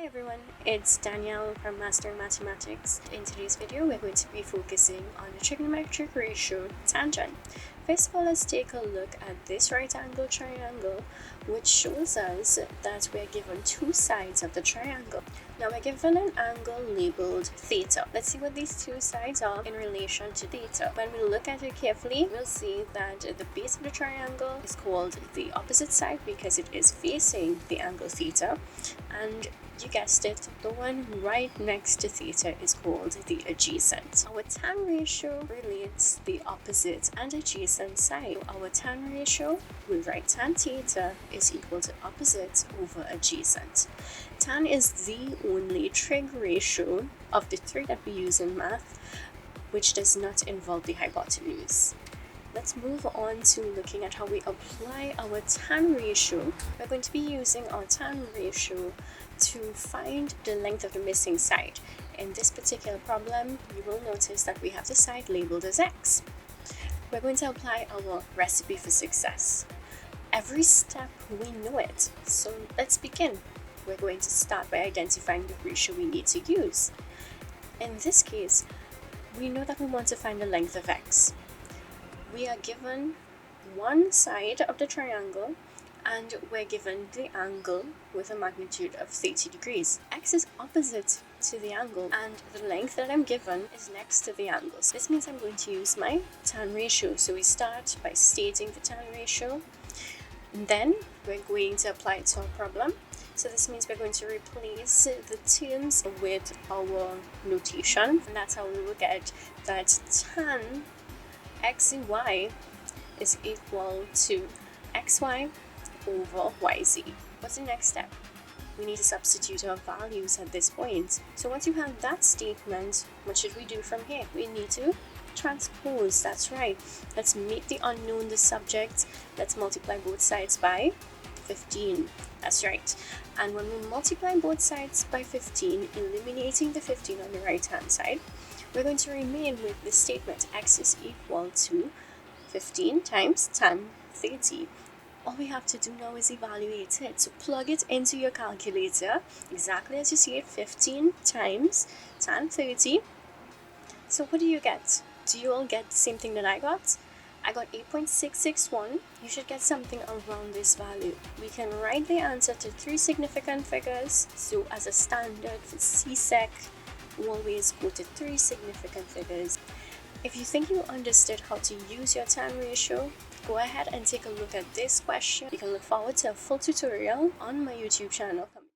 everyone, it's Danielle from Master Mathematics. In today's video, we're going to be focusing on the trigonometric ratio tangent. First of all, let's take a look at this right angle triangle, which shows us that we're given two sides of the triangle. Now we're given an angle labeled theta. Let's see what these two sides are in relation to theta. When we look at it carefully, we'll see that the base of the triangle is called the opposite side because it is facing the angle theta, and you guessed it, the one right next to theta is called the adjacent. Our tan ratio relates the opposite and adjacent side. Our tan ratio, we write tan theta is equal to opposite over adjacent. Tan is the only trig ratio of the three that we use in math which does not involve the hypotenuse. Let's move on to looking at how we apply our tan ratio. We're going to be using our tan ratio to find the length of the missing side. In this particular problem, you will notice that we have the side labeled as x. We're going to apply our recipe for success. Every step we know it, so let's begin. We're going to start by identifying the ratio we need to use. In this case, we know that we want to find the length of x. We are given one side of the triangle and we're given the angle with a magnitude of 30 degrees. X is opposite to the angle and the length that I'm given is next to the angles. This means I'm going to use my tan ratio. So we start by stating the tan ratio, and then we're going to apply it to our problem. So this means we're going to replace the terms with our notation, and that's how we will get that tan xy is equal to xy over yz. What's the next step? We need to substitute our values at this point. So once you have that statement, what should we do from here? We need to transpose. That's right. Let's make the unknown the subject. Let's multiply both sides by 15. That's right. And when we multiply both sides by 15, eliminating the 15 on the right hand side, we're going to remain with the statement x is equal to 15 times tan 30. All we have to do now is evaluate it. So plug it into your calculator, exactly as you see it, 15 times tan 30. So what do you get? Do you all get the same thing that I got? I got 8.661. You should get something around this value. We can write the answer to three significant figures. So as a standard for CSEC, we always go to three significant figures. If you think you understood how to use your tan ratio, go ahead and take a look at this question. You can look forward to a full tutorial on my YouTube channel.